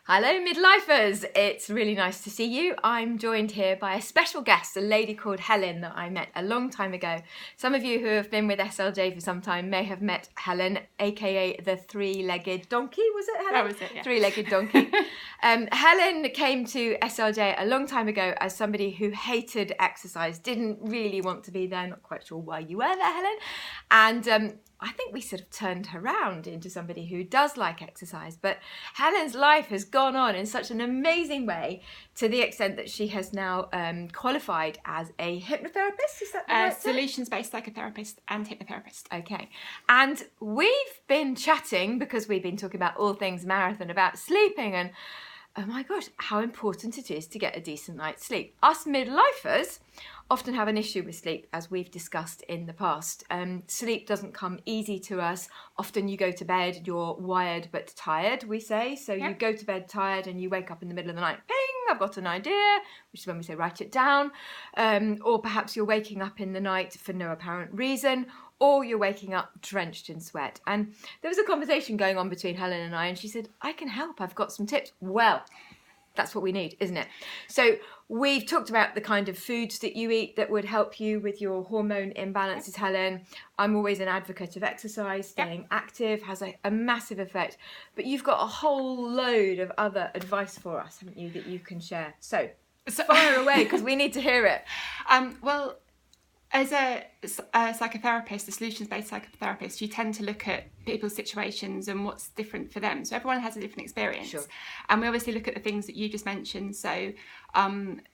Hello, midlifers. It's really nice to see you. I'm joined here by a special guest, a lady called Helen that I met a long time ago. Some of you who have been with SLJ for some time may have met Helen, aka the three-legged donkey. Was it Helen? That was it, yeah. Three-legged donkey. Helen came to SLJ a long time ago as somebody who hated exercise, didn't really want to be there, not quite sure why you were there, Helen. And I think we sort of turned her around into somebody who does like exercise. But Helen's life has gone on in such an amazing way to the extent that she has now qualified as a hypnotherapist. Is that the right term? Solutions-based psychotherapist and hypnotherapist. Okay. And we've been chatting, because we've been talking about all things marathon, about sleeping and, oh my gosh, how important it is to get a decent night's sleep. Us midlifers often have an issue with sleep, as we've discussed in the past. Sleep doesn't come easy to us. Often you go to bed, you're wired but tired, we say. So You go to bed tired and you wake up in the middle of the night, ping, I've got an idea, which is when we say write it down. Or perhaps you're waking up in the night for no apparent reason, or you're waking up drenched in sweat. And there was a conversation going on between Helen and I, and she said, I can help, I've got some tips. Well, that's what we need, isn't it? So we've talked about the kind of foods that you eat that would help you with your hormone imbalances, Helen. I'm always an advocate of exercise. Staying active has a massive effect. But you've got a whole load of other advice for us, haven't you, that you can share? So fire away, because we need to hear it. Well, as a psychotherapist, a solutions-based psychotherapist, you tend to look at people's situations and what's different for them. So everyone has a different experience. Sure. And we obviously look at the things that you just mentioned. So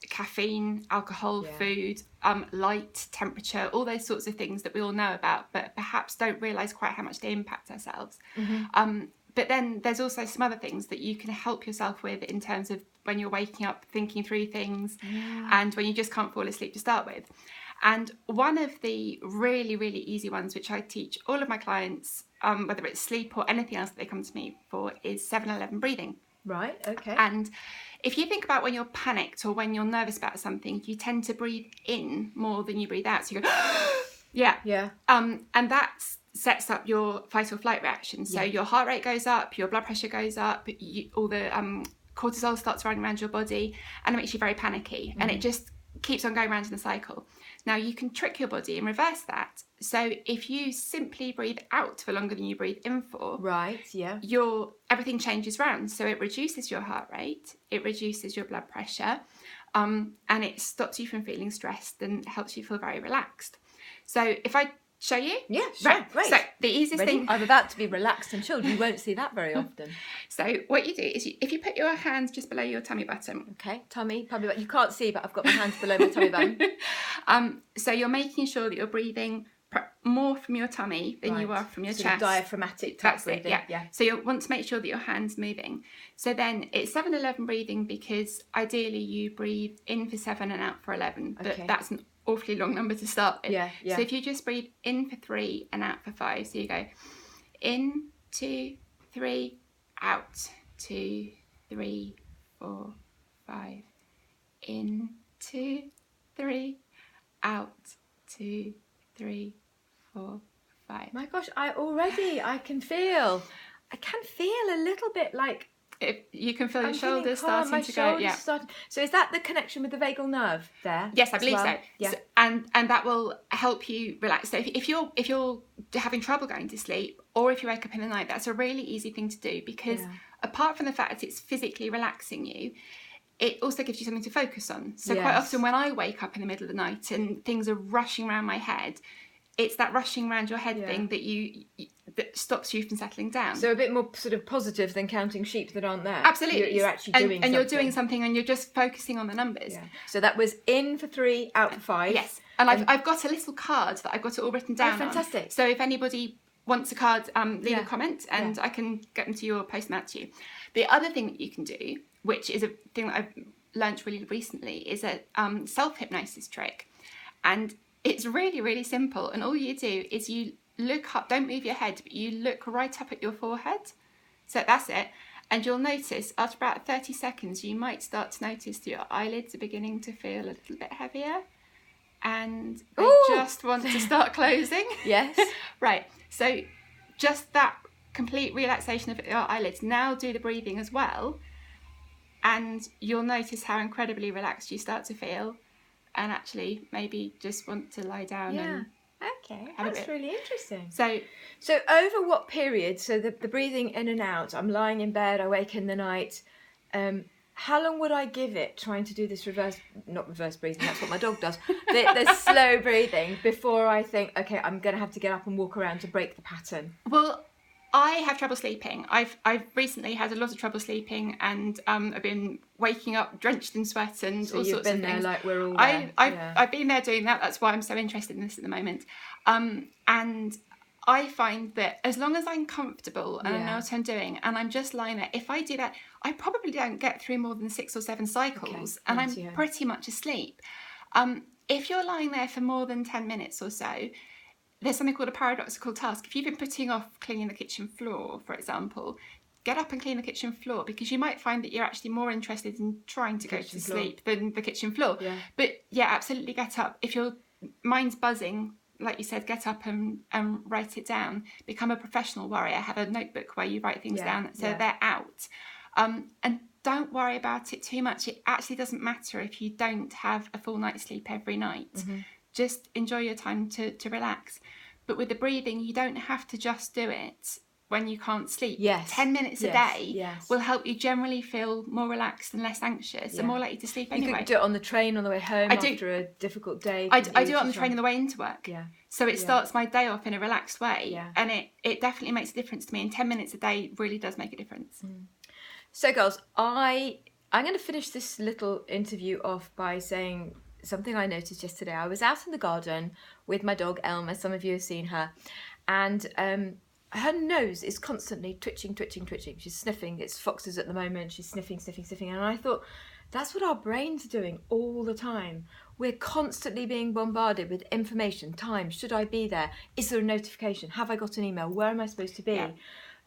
caffeine, alcohol, food, light, temperature, all those sorts of things that we all know about, but perhaps don't realise quite how much they impact ourselves. Mm-hmm. But then there's also some other things that you can help yourself with in terms of when you're waking up thinking through things and when you just can't fall asleep to start with. And one of the really, really easy ones, which I teach all of my clients, whether it's sleep or anything else that they come to me for, is 7-11 breathing. Right, okay. And if you think about when you're panicked or when you're nervous about something, you tend to breathe in more than you breathe out. So you go, yeah. And that sets up your fight or flight reaction. So your heart rate goes up, your blood pressure goes up, all the cortisol starts running around your body, and it makes you very panicky. And it just keeps on going around in a cycle. Now you can trick your body and reverse that. So if you simply breathe out for longer than you breathe in for, everything changes round. So it reduces your heart rate, it reduces your blood pressure, and it stops you from feeling stressed and helps you feel very relaxed. So if I show you? Yeah, sure, right. Great. So the easiest thing... I'm about to be relaxed and chilled. You won't see that very often. So what you do is if you put your hands just below your tummy button. Okay, tummy button. You can't see, but I've got my hands below my tummy button. So you're making sure that you're breathing more from your tummy than you are from your chest. Diaphragmatic type breathing. Yeah. So you want to make sure that your hand's moving. So then it's 7-11 breathing, because ideally you breathe in for 7 and out for 11. But that's an awfully long number to start with. Yeah. So if you just breathe in for 3 and out for 5, so you go in, 2, 3, out, 2, 3, 4, 5, in, 2, 3, out, 2, 3, 4, 5. My gosh, I can feel a little bit like... If you can feel your shoulders starting to go. Yeah. So is that the connection with the vagal nerve there? Yes, I believe so. Yeah. So, and that will help you relax. So if you're having trouble going to sleep, or if you wake up in the night, that's a really easy thing to do, because apart from the fact that it's physically relaxing you, it also gives you something to focus on. So quite often when I wake up in the middle of the night and things are rushing around my head, it's that rushing around your head thing that stops you from settling down. So a bit more sort of positive than counting sheep that aren't there. Absolutely. You're actually doing something. And you're doing something, and you're just focusing on the numbers. Yeah. So that was in for 3, out for 5. Yes. And I've got a little card that I've got it all written down. Oh, fantastic. On. So if anybody wants a card, leave a comment and I can get them to you or post them out to you. The other thing that you can do, which is a thing that I've learnt really recently, is a self-hypnosis trick. And it's really, really simple. And all you do is you look up, don't move your head, but you look right up at your forehead. So that's it. And you'll notice after about 30 seconds, you might start to notice that your eyelids are beginning to feel a little bit heavier. And they just want to start closing. Yes. Right. So just that complete relaxation of your eyelids. Now do the breathing as well. and you'll notice how incredibly relaxed you start to feel, and actually maybe just want to lie down and okay, that's really interesting. So over what period? So the breathing in and out, I'm lying in bed, I wake in the night. How long would I give it trying to do this not reverse breathing, that's what my dog does, the slow breathing, before I think, okay, I'm going to have to get up and walk around to break the pattern? Well, I have trouble sleeping. I've recently had a lot of trouble sleeping, and I've been waking up drenched in sweat and all sorts of things. You've been there like we're all there. I've been there doing that. That's why I'm so interested in this at the moment. And I find that as long as I'm comfortable and I know what I'm doing, and I'm just lying there, if I do that, I probably don't get through more than 6 or 7 cycles, and I'm pretty much asleep. If you're lying there for more than 10 minutes or so, there's something called a paradoxical task. If you've been putting off cleaning the kitchen floor, for example, get up and clean the kitchen floor, because you might find that you're actually more interested in trying to go to sleep than the kitchen floor. Yeah. But yeah, absolutely get up. If your mind's buzzing, like you said, get up and write it down. Become a professional warrior. Have a notebook where you write things down so they're out. And don't worry about it too much. It actually doesn't matter if you don't have a full night's sleep every night. Mm-hmm. Just enjoy your time to relax. But with the breathing, you don't have to just do it when you can't sleep. 10 minutes a day will help you generally feel more relaxed and less anxious and more likely to sleep anyway. You could do it on the train on the way home after a difficult day. I do it on the train on the way into work. Yeah. So it starts my day off in a relaxed way. Yeah. And it definitely makes a difference to me. And 10 minutes a day really does make a difference. Mm. So girls, I'm going to finish this little interview off by saying something I noticed yesterday. I was out in the garden with my dog Elma. Some of you have seen her. And her nose is constantly twitching. She's sniffing. It's foxes at the moment. She's sniffing. And I thought, that's what our brains are doing all the time. We're constantly being bombarded with information. Time. Should I be there? Is there a notification? Have I got an email? Where am I supposed to be? Yeah.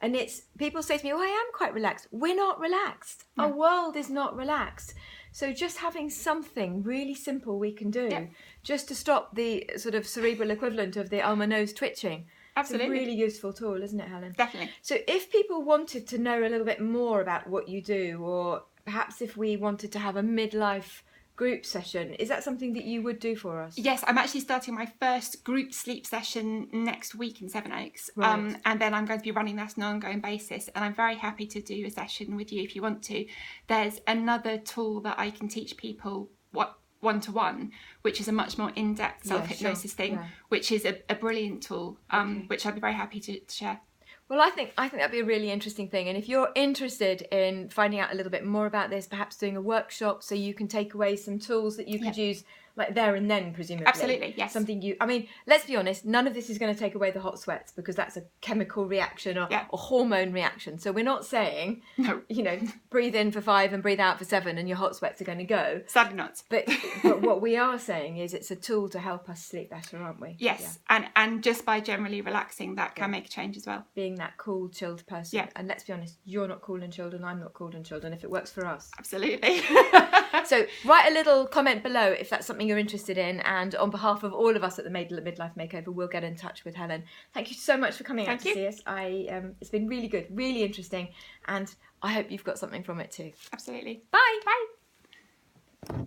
And people say to me, oh, I am quite relaxed. We're not relaxed. No. Our world is not relaxed. So just having something really simple we can do just to stop the sort of cerebral equivalent of the Alma nose twitching. Absolutely. It's a really useful tool, isn't it, Helen? Definitely. So if people wanted to know a little bit more about what you do, or perhaps if we wanted to have a midlife group session, is that something that you would do for us? Yes, I'm actually starting my first group sleep session next week in Sevenoaks. Right. And then I'm going to be running that on an ongoing basis, and I'm very happy to do a session with you if you want to. There's another tool that I can teach people one-to-one, which is a much more in-depth self-hypnosis thing, which is a brilliant tool, which I'd be very happy to share. Well, I think that'd be a really interesting thing. And if you're interested in finding out a little bit more about this, perhaps doing a workshop so you can take away some tools that you could use like there and then, presumably. Absolutely, yes. Let's be honest, none of this is going to take away the hot sweats, because that's a chemical reaction or hormone reaction. So we're not saying, breathe in for 5 and breathe out for 7 and your hot sweats are going to go. Sadly not. But what we are saying is it's a tool to help us sleep better, aren't we? Yes, and just by generally relaxing, that can make a change as well. Being that cool, chilled person. Yeah. And let's be honest, you're not cool and chilled and I'm not cool and chilled, and if it works for us. Absolutely. So write a little comment below if that's something you're interested in, and on behalf of all of us at the Midlife Makeover, we'll get in touch with Helen. Thank you so much for coming out to see us. It's been really good, really interesting, and I hope you've got something from it too. Absolutely. Bye.